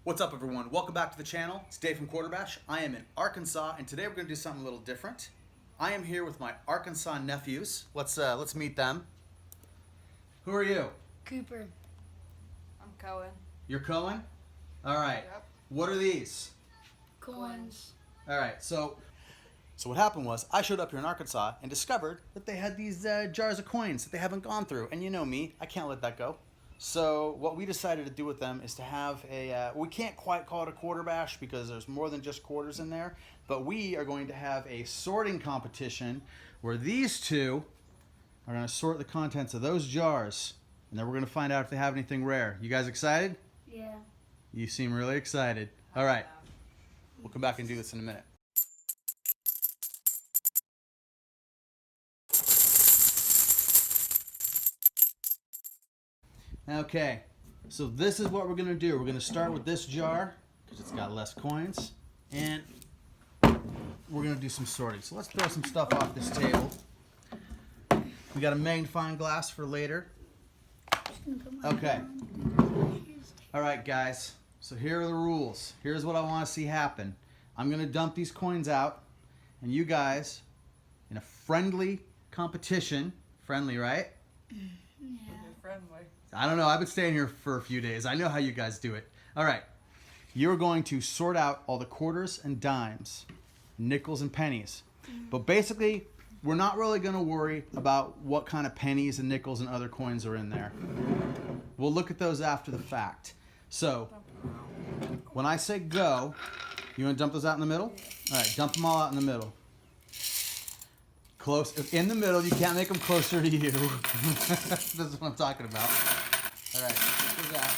What's up, everyone? Welcome back to the channel. It's Dave from Quarterbash. I am in Arkansas, and today we're going to do something a little different. I am here with my Arkansas nephews. Let's meet them. Who are you? Cooper. I'm Cohen. You're Cohen? All right. Yep. What are these? Coins. All right. So what happened was I showed up here in Arkansas and discovered that they had these jars of coins that they haven't gone through. And you know me, I can't let that go. So what we decided to do with them is to have a, we can't quite call it a quarterbash because there's more than just quarters in there, but we are going to have a sorting competition where these two are going to sort the contents of those jars, and then we're going to find out if they have anything rare. You guys excited? Yeah. You seem really excited. All right. We'll come back and do this in a minute. Okay, so this is what we're going to do. We're going to start with this jar because it's got less coins, and we're going to do some sorting. So let's throw some stuff off this table. We got a magnifying glass for later. Okay. All right, guys. So here are the rules. Here's what I want to see happen. I'm going to dump these coins out, and you guys, in a friendly competition, friendly, right? Yeah. Friendly. I don't know. I've been staying here for a few days. I know how you guys do it. All right. You're going to sort out all the quarters and dimes, nickels and pennies. But basically, we're not really going to worry about what kind of pennies and nickels and other coins are in there. We'll look at those after the fact. So, when I say go, you want to dump those out in the middle? All right. Dump them all out in the middle. Close in the middle. You can't make them closer to you. This is what I'm talking about. All right, here's that.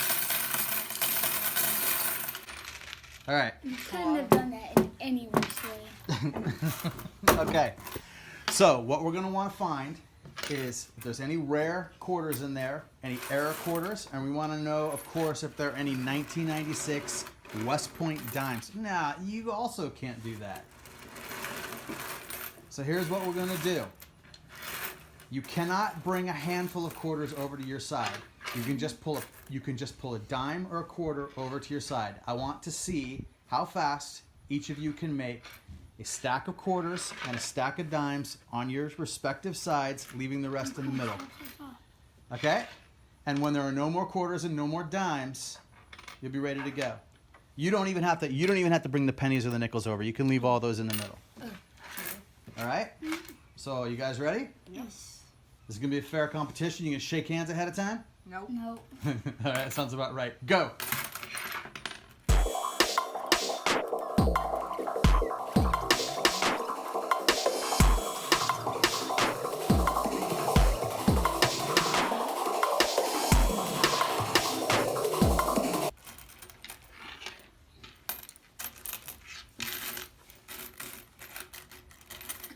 All right. You couldn't have done that in any which way. Okay. So what we're gonna want to find is if there's any rare quarters in there, any error quarters, and we want to know, of course, if there are any 1996 West Point dimes. Nah, you also can't do that. So here's what we're going to do. You cannot bring a handful of quarters over to your side. You can just pull a dime or a quarter over to your side. I want to see how fast each of you can make a stack of quarters and a stack of dimes on your respective sides, leaving the rest in the middle. Okay? And when there are no more quarters and no more dimes, you'll be ready to go. You don't even have to bring the pennies or the nickels over. You can leave all those in the middle. All right? So, you guys ready? Yes. This is going to be a fair competition. You can shake hands ahead of time? Nope. Nope. All right, that sounds about right. Go.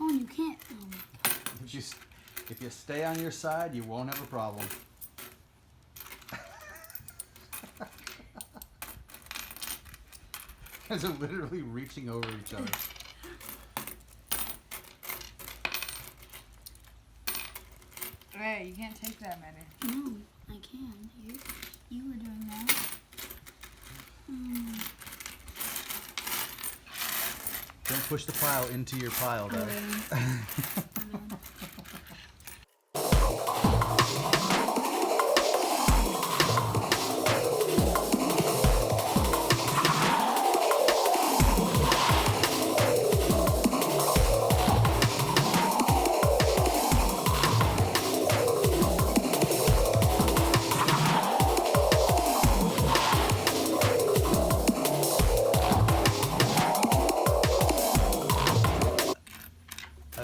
You can't. If you stay on your side, you won't have a problem. You guys are literally reaching over each other. Hey, you can't take that many. No, I can. You were doing that. Don't push the pile into your pile, though.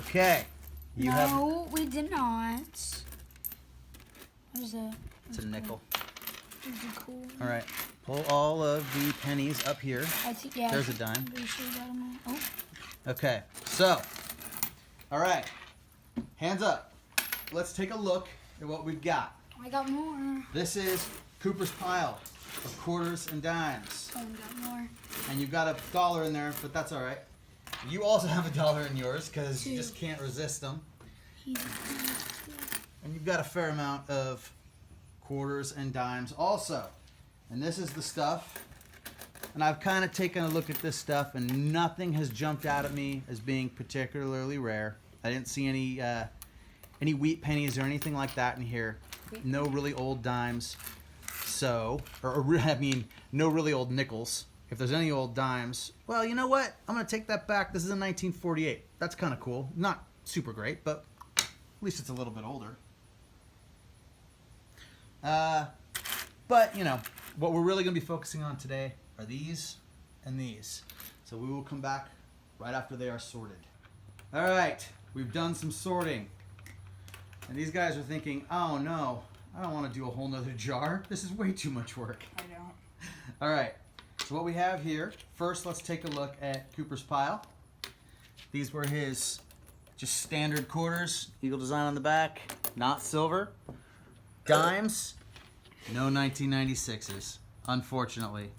Okay. No, we did not. What is that? It's a nickel. Is it cool? All right. Pull all of the pennies up here. I think, yeah. There's a dime. I'm pretty sure you got them all. Oh. Okay. So, all right. Hands up. Let's take a look at what we've got. I got more. This is Cooper's pile of quarters and dimes. Oh, I got more. And you've got $1 in there, but that's all right. You also have $1 in yours because you just can't resist them. And you've got a fair amount of quarters and dimes also. And this is the stuff And I've kind of taken a look at this stuff, and nothing has jumped out at me as being particularly rare. I didn't see any wheat pennies or anything like that in here. No really old dimes. So, I mean, no really old nickels. If there's any old dimes, well, you know what? I'm going to take that back. This is a 1948. That's kind of cool. Not super great, but at least it's a little bit older. But, you know, what we're really going to be focusing on today are these and these. So we will come back right after they are sorted. All right, we've done some sorting. And these guys are thinking, oh no, I don't want to do a whole nother jar. This is way too much work. I don't. All right, so what we have here, first let's take a look at Cooper's pile. These were his just standard quarters, eagle design on the back, not silver. Dimes, no 1996s, unfortunately.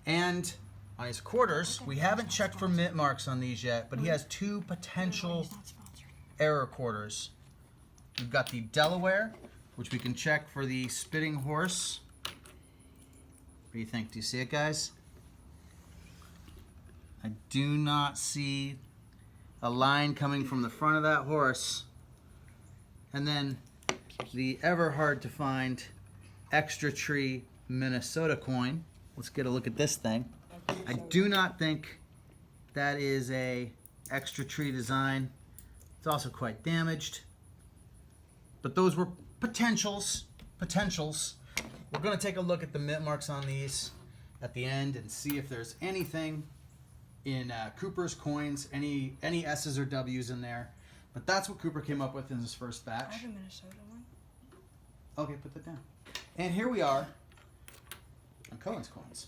And on his quarters, we haven't checked for mint marks on these yet, but he has two potential error quarters. We've got the Delaware, which we can check for the spitting horse. What do you think? Do you see it, guys? I do not see a line coming from the front of that horse. And then the ever hard to find Extra Tree Minnesota coin. Let's get a look at this thing. I do not think that is a Extra Tree design. It's also quite damaged. But those were potentials. We're going to take a look at the mint marks on these at the end and see if there's anything in Cooper's coins, any S's or W's in there. But that's what Cooper came up with in his first batch. I have a Minnesota one. Okay, put that down. And here we are on Cohen's coins.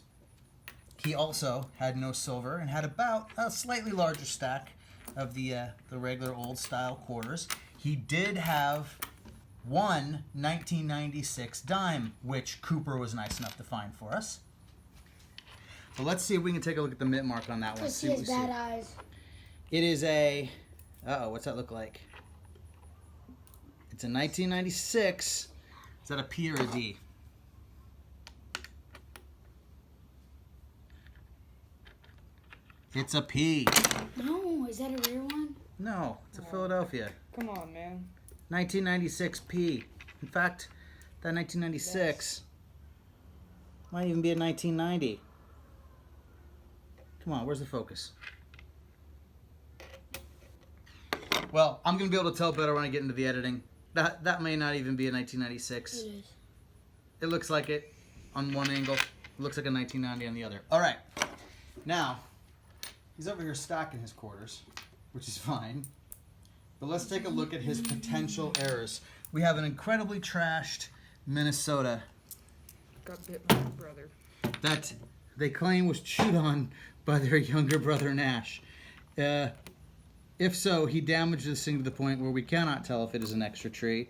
He also had no silver and had about a slightly larger stack of the regular old style quarters. He did have one 1996 dime, which Cooper was nice enough to find for us. But let's see if we can take a look at the mint mark on that one. He has bad eyes. It is a, what's that look like? It's a 1996. Is that a P or a D? It's a P. No, is that a rare one? No, it's a Philadelphia. Come on, man. 1996 P. In fact, that 1996 might even be a 1990. Come on, where's the focus? Well, I'm going to be able to tell better when I get into the editing. That may not even be a 1996. It is. It looks like it on one angle. It looks like a 1990 on the other. All right. Now, he's over here stacking his quarters, which is fine. But let's take a look at his potential errors. We have an incredibly trashed Minnesota Got bit by my brother. that they claim was chewed on by their younger brother Nash. If so, he damaged this thing to the point where we cannot tell if it is an extra tree.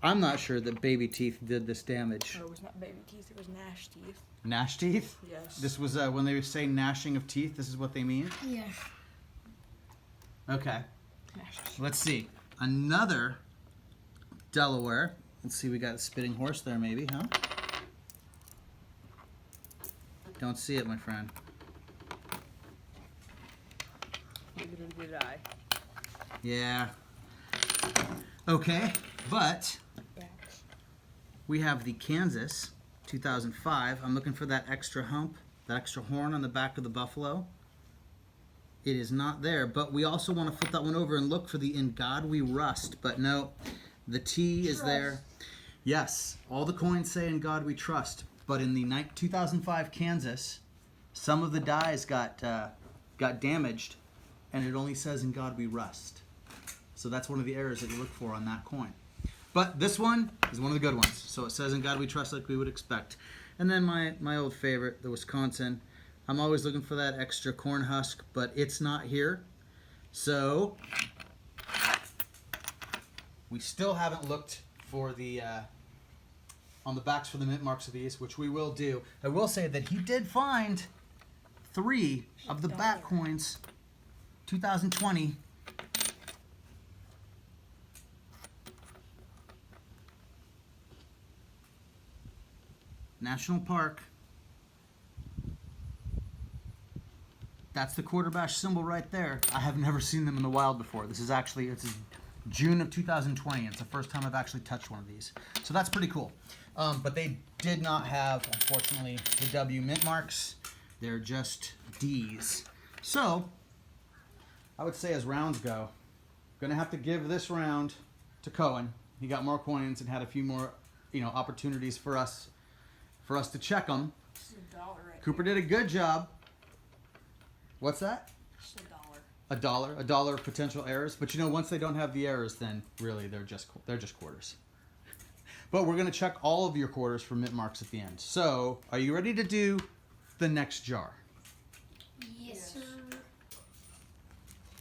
I'm not sure that baby teeth did this damage. No, it was not baby teeth. It was Nash teeth. Nash teeth? Yes. This was when they say gnashing of teeth, this is what they mean? Yeah. Okay. Nash. Let's see. Another Delaware. Let's see, we got a spitting horse there maybe, huh? Don't see it, my friend. Neither did I. Yeah. Okay, but Backs. we have the Kansas 2005. I'm looking for that extra hump, that extra horn on the back of the buffalo. It is not there, but we also want to flip that one over and look for the In God We Rust, but no, the T is there. Yes, all the coins say In God We Trust, but in the 2005 Kansas, some of the dies got damaged, and it only says In God We Rust. So that's one of the errors that you look for on that coin. But this one is one of the good ones. So it says In God We Trust like we would expect. And then my old favorite, the Wisconsin. I'm always looking for that extra corn husk, but it's not here. So we still haven't looked for the on the backs for the mint marks of these, which we will do. I will say that he did find 3 of the back coins, 2020. National Park. That's the Quarterbash symbol right there. I have never seen them in the wild before. This is actually, it's June of 2020. It's the first time I've actually touched one of these. So that's pretty cool. But they did not have, unfortunately, the W mint marks. They're just D's. So, I would say as rounds go, gonna have to give this round to Cohen. He got more coins and had a few more, opportunities for us to check them. This is $1 right Cooper did a good job. What's that? It's $1. A dollar of potential errors. But once they don't have the errors, then really they're just quarters. But we're gonna check all of your quarters for mint marks at the end. So, are you ready to do the next jar? Yes, sir.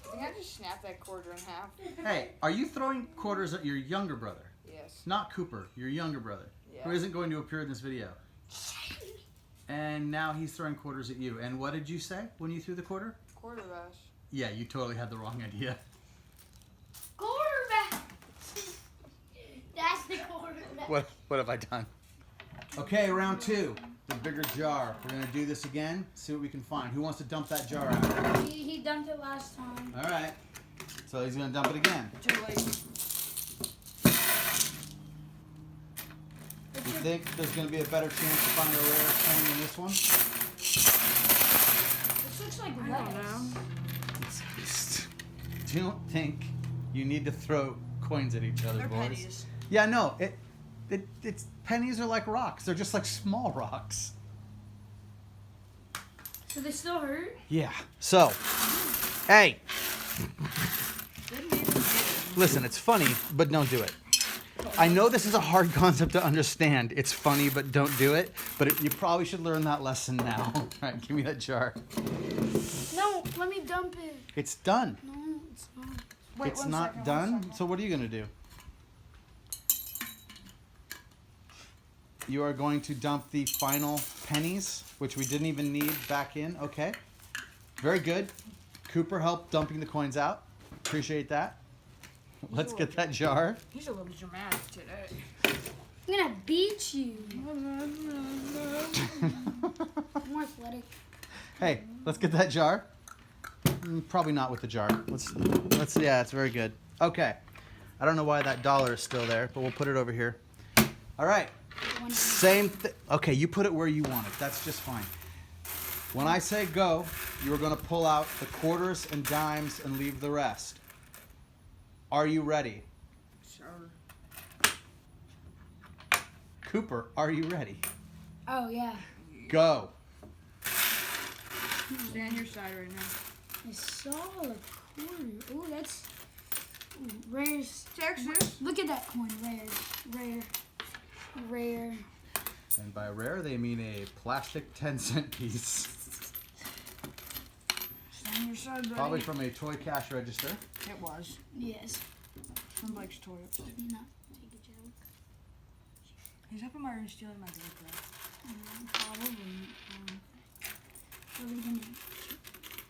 I think I just snapped that quarter in half. Hey, are you throwing quarters at your younger brother? Yes. Not Cooper, your younger brother, who Yeah. isn't going to appear in this video. And now he's throwing quarters at you. And what did you say when you threw the quarter? Quarterbash. Yeah, you totally had the wrong idea. Quarterback. That's the quarterback. What have I done? Okay, round 2. The bigger jar. We're going to do this again. See what we can find. Who wants to dump that jar out? He dumped it last time. All right. So he's going to dump it again. Too late. You think there's going to be a better chance to find a rare coin than this one? This looks like I don't know. Don't think you need to throw coins at each other, They're boys. pennies. Yeah, no. It's pennies are like rocks. They're just like small rocks. So they still hurt? Yeah. So, hey, Didn't even get it. listen, it's funny, but don't do it. I know this is a hard concept to understand. It's funny, but don't do it. But you probably should learn that lesson now. All right, give me that jar. No, let me dump it. It's done. No, it's not. Wait, It's one not second, done. 1 second. So what are you going to do? You are going to dump the final pennies, which we didn't even need back in. Okay. Very good. Cooper helped dumping the coins out. Appreciate that. Let's get that jar. He's a little dramatic today. I'm gonna beat you. More athletic. Hey, let's get that jar. Probably not with the jar. Let's. Yeah, it's very good. Okay. I don't know why that dollar is still there, but we'll put it over here. All right. Same thing. Okay, you put it where you want it. That's just fine. When I say go, you are going to pull out the quarters and dimes and leave the rest. Are you ready? Sure. Cooper, are you ready? Oh yeah. Go. Stay on your side right now. I saw a quarter. Oh, that's rares. Texas. Look at that coin. Rare. And by rare, they mean a plastic 10-cent piece. Stay on your side, buddy. Probably from a toy cash register. It was. Yes. From Blake's toy. Let me not take a joke. He's up in my room stealing my GoPro. Probably. What are we gonna do?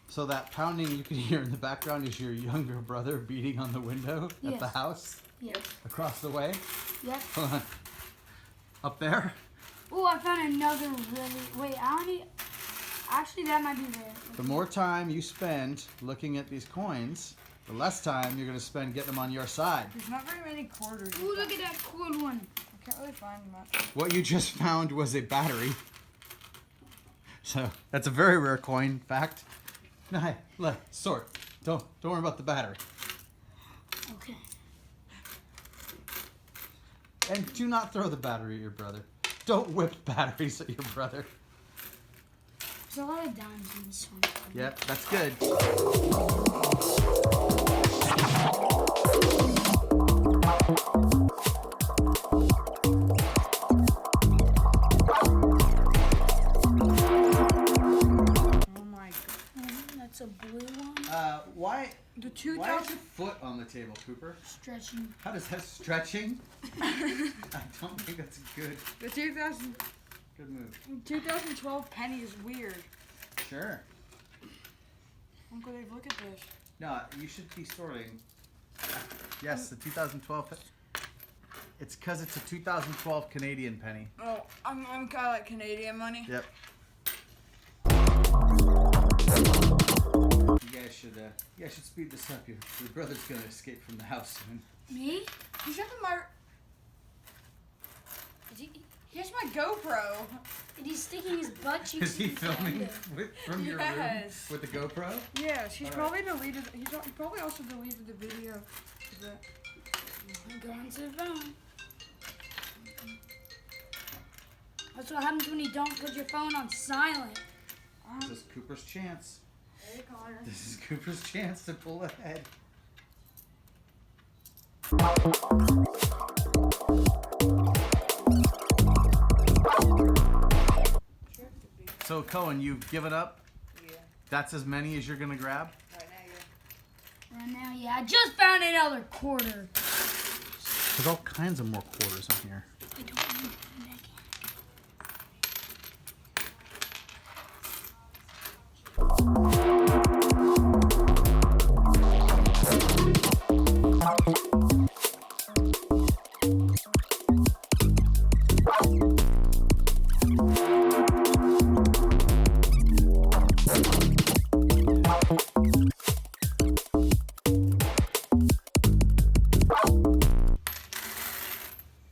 So that pounding you can hear in the background is your younger brother beating on the window at the Yes. house Yes. across the way. Yep. Hold on. Up there? Oh, I found another really. Wait, I don't need. Actually, that might be rare. The more time you spend looking at these coins, the less time you're going to spend getting them on your side. There's not very many quarters. Ooh, look at that cool one. I can't really find much. What you just found was a battery. So that's a very rare coin fact. No, hey, look, sort. Don't worry about the battery. Okay. And do not throw the battery at your brother. Don't whip batteries at your brother. There's a lot of dimes in this one. Yep, that's good. Oh my god. That's a blue one. Why The is 2000. your foot on the table, Cooper? Stretching. How does that stretching? I don't think that's good. The 2000. Good move. 2012 penny is weird. Sure. Uncle Dave, look at this. No, you should be sorting. Yes, the 2012. It's because it's a 2012 Canadian penny. Oh, I'm kind of like Canadian money. Yep. I should speed this up. Your brother's gonna escape from the house soon. Me? He's up in my. Here's my GoPro. And he's sticking his butt cheeks. Is he in the filming window. from your room Yes. with the GoPro? Yes, he's All probably deleted. He probably also deleted the video. But I'm going to the phone. That's what happens when you don't put your phone on silent. This is Cooper's chance. hey, Connor. This is Cooper's chance to pull ahead. So Cohen, you've given up? Yeah. That's as many as you're gonna grab? Right now, yeah. Right now, yeah, I just found another quarter. There's all kinds of more quarters in here. I don't need that.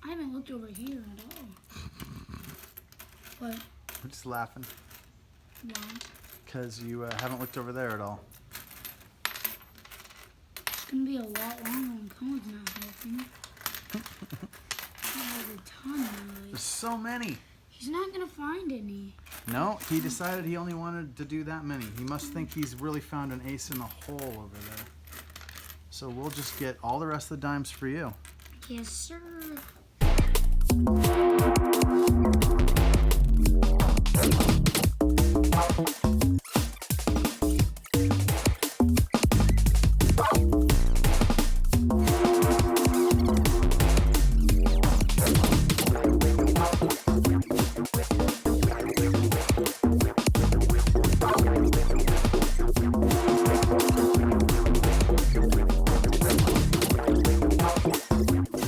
I haven't looked over here at all. What? We're just laughing Why? because you haven't looked over there at all. It's gonna be a lot longer when Cohen's not helping. There's a ton, really. There's so many. He's not gonna find any. No, he decided he only wanted to do that many. He must think he's really found an ace in the hole over there. So we'll just get all the rest of the dimes for you. Yes, sir.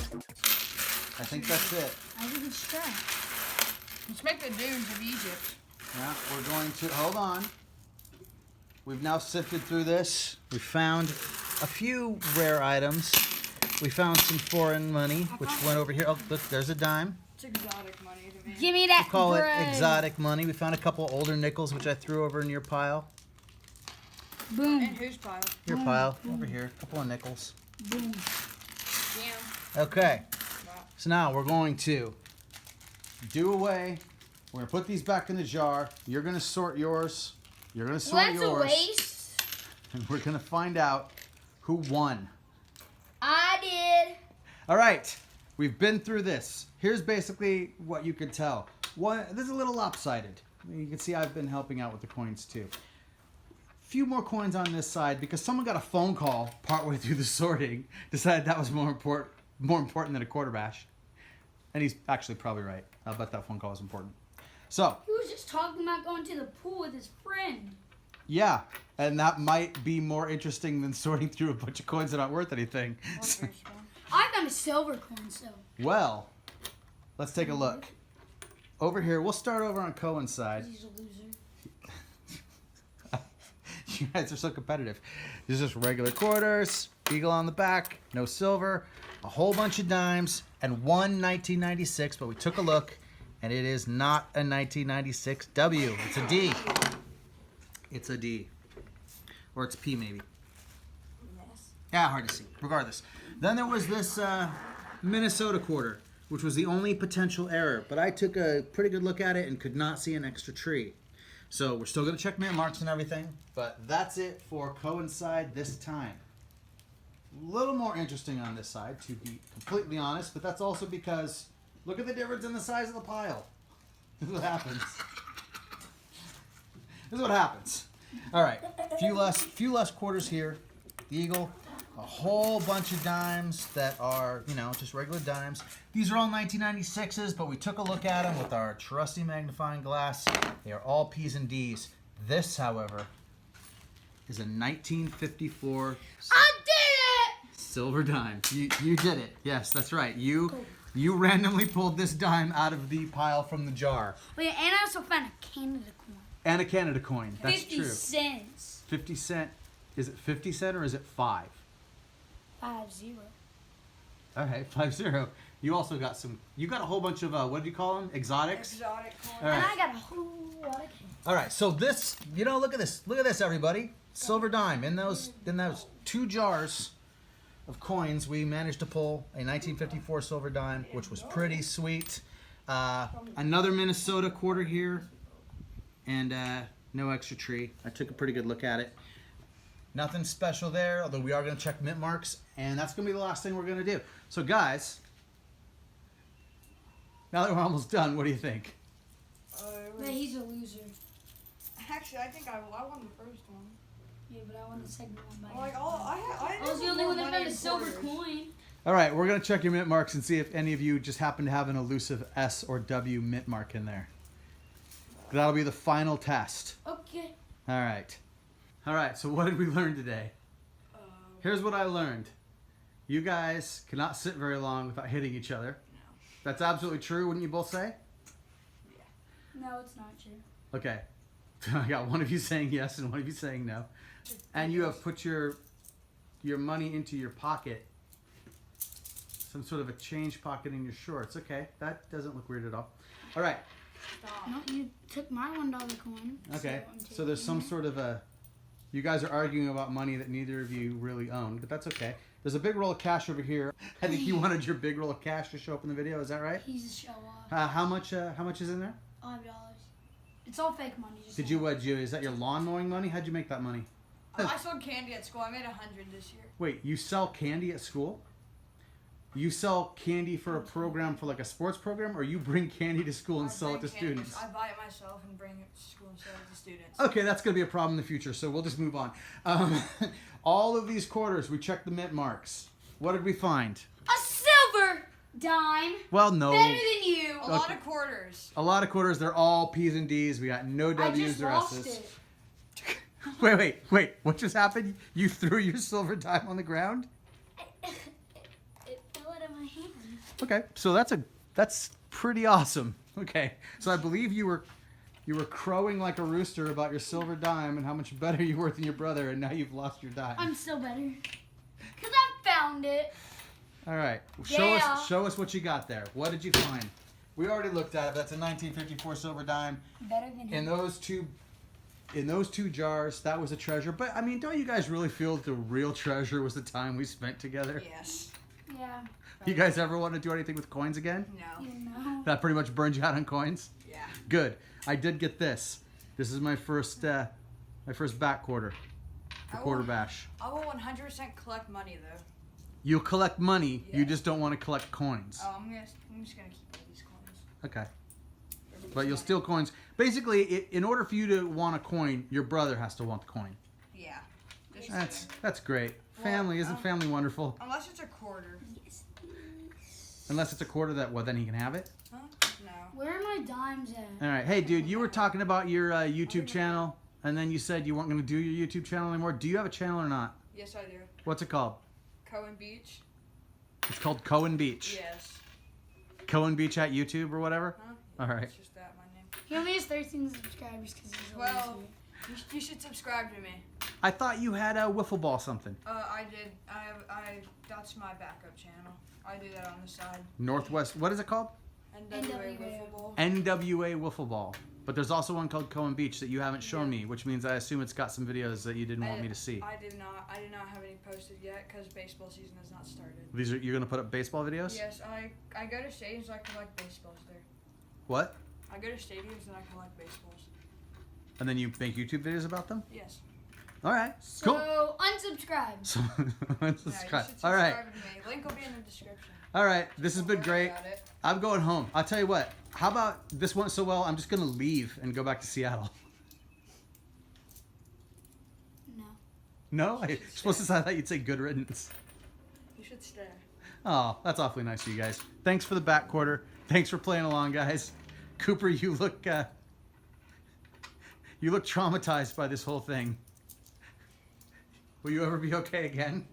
I think that's it. I think it's trash. Let's make the dunes of Egypt. Yeah, we're going to, hold on. We've now sifted through this. We found a few rare items. We found some foreign money, which went over here. Oh, look, there's a dime. It's exotic money to me. Give me that We'll call bread. it exotic money. We found a couple older nickels, which I threw over in your pile. Boom. And whose pile? Your pile, over here. A couple of nickels. Boom. Damn. Okay, so now we're going to do away. We're gonna put these back in the jar. You're gonna sort yours. You're gonna sort Well, that's a yours. waste. And we're gonna find out who won. I did. All right, we've been through this. Here's basically what you can tell. This is a little lopsided. You can see I've been helping out with the coins too. Few more coins on this side because someone got a phone call partway through the sorting, decided that was more important than a quarterbash. And he's actually probably right. I'll bet that phone call was important. So, He was just talking about going to the pool with his friend. yeah, and that might be more interesting than sorting through a bunch of coins that aren't worth anything. I found a silver coin, so. Well, let's take a look. Over here, we'll start over on Cohen's side. He's a loser. You guys are so competitive. There's just regular quarters, eagle on the back, no silver, a whole bunch of dimes, and one 1996, but we took a look, and it is not a 1996 W. It's a D. It's a D. Or it's P, maybe. Yeah, hard to see. Regardless. Then there was this Minnesota quarter, which was the only potential error, but I took a pretty good look at it and could not see an extra tree. So we're still going to check mint marks and everything, but that's it for Cohen's side this time. A little more interesting on this side, to be completely honest, but that's also because look at the difference in the size of the pile. This is what happens. This is what happens. All right, few less quarters here. The eagle, a whole bunch of dimes that are, just regular dimes. These are all 1996s, but we took a look at them with our trusty magnifying glass. They are all P's and D's. This, however, is a 1954 I did it! silver dime. You did it. Yes, that's right. You randomly pulled this dime out of the pile from the jar. Wait, and I also found a Canada coin. And a Canada coin. That's 50 true. cents. 50 cent. Is it 50 cent or is it 5? 5-0. Okay, 5-0. You also got some. You got a whole bunch of what do you call them? Exotics. Exotic coins. All right. And I got a whole lot of candy. All right. So this, look at this. Look at this, everybody. Silver dime in those 2 jars of coins. We managed to pull a 1954 silver dime, which was pretty sweet. Another Minnesota quarter here, and no extra tree. I took a pretty good look at it. Nothing special there, although we are going to check mint marks, and that's going to be the last thing we're going to do. So, guys, now that we're almost done, what do you think? But he's a loser. Actually, I think I won the first one. Yeah, but I won the second one by Like I I was the only one that found a silver coin. All right, we're going to check your mint marks and see if any of you just happen to have an elusive S or W mint mark in there. That'll be the final test. Okay. All right. All right, so what did we learn today? Here's what I learned. You guys cannot sit very long without hitting each other. No. That's absolutely true, wouldn't you both say? No, it's not true. Okay. I got one of you saying yes and one of you saying no. And you have put your money into your pocket. Some sort of a change pocket in your shorts. Okay, that doesn't look weird at all. All right. No, you took my $1 coin. Okay, so there's some sort of a... You guys are arguing about money that neither of you really own, but that's okay. There's a big roll of cash over here. I think you wanted your big roll of cash to show up in the video. Is that right? He's a show off. How much is in there? $5. It's all fake money. Just Did you, is that your lawn mowing money? How'd you make that money? I sold candy at school. I made 100 this year. Wait, you sell candy at school? You sell candy for a program, for like a sports program, or you bring candy to school and sell it to students? I buy it myself and bring it to school and sell it to students. Okay, that's going to be a problem in the future, so we'll just move on. All of these quarters, we checked the mint marks. What did we find? a silver dime. Well, no. Better than you. A lot of quarters. A lot of quarters. They're all P's and D's. We got no I W's just or lost S's. it. Wait. What just happened? You threw your silver dime on the ground? It fell out of my hand. Okay, so that's pretty awesome. Okay, so I believe you were crowing like a rooster about your silver dime and how much better you were than your brother, and now you've lost your dime. I'm still better. Because I found it. All right, Yeah. show us what you got there. What did you find? We already looked at it. That's a 1954 silver dime. Better than In those two jars, that was a treasure. But I mean, don't you guys really feel that the real treasure was the time we spent together? Yes. Yeah. You guys ever want to do anything with coins again? No. You know. That pretty much burned you out on coins? Yeah. Good. I did get this. This is my first back quarter for Quarterbash. I will 100% collect money though. You collect money, you Yeah. just don't want to collect coins. Oh, I'm just gonna keep all these coins. Okay. But you'll steal coins. Basically, in order for you to want a coin, your brother has to want the coin. Yeah. Just kidding. That's great. Well, Family, isn't family wonderful? Unless it's a quarter. Unless it's a quarter that, well, then he can have it. Huh? No. Where are my dimes at? All right. Hey, dude, you were talking about your YouTube channel, and then you said you weren't going to do your YouTube channel anymore. Do you have a channel or not? Yes, I do. What's it called? Cohen Beach. It's called Cohen Beach. Yes. Cohen Beach at YouTube or whatever? Huh? All right. It's just that, my name. He only has 13 subscribers because he's a Well, loser. you should subscribe to me. I thought you had a wiffle ball something. I did. That's my backup channel. I do that on the side. Northwest, what is it called? NWA Wiffle Ball. NWA Wiffle Ball. But there's also one called Cohen Beach that you haven't shown me, which means I assume it's got some videos that you didn't want me to see. I did not have any posted yet because baseball season has not started. You're going to put up baseball videos? Yes, I go to stadiums and I collect baseballs there. What? I go to stadiums and I collect baseballs. And then you make YouTube videos about them? Yes. All right. So, Cool. unsubscribe. So, Yeah, you unsubscribe. should All right. subscribe to me. Link will be in the description. All right. This has been Don't great. worry about it. I'm going home. I'll tell you what. How about this went so well, I'm just going to leave and go back to Seattle. No. No? I supposed to I thought you'd say good riddance. You should stay. Oh, that's awfully nice of you guys. Thanks for the back quarter. Thanks for playing along, guys. Cooper, you look traumatized by this whole thing. Will you ever be okay again?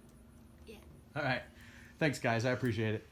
Yeah. All right. Thanks, guys. I appreciate it.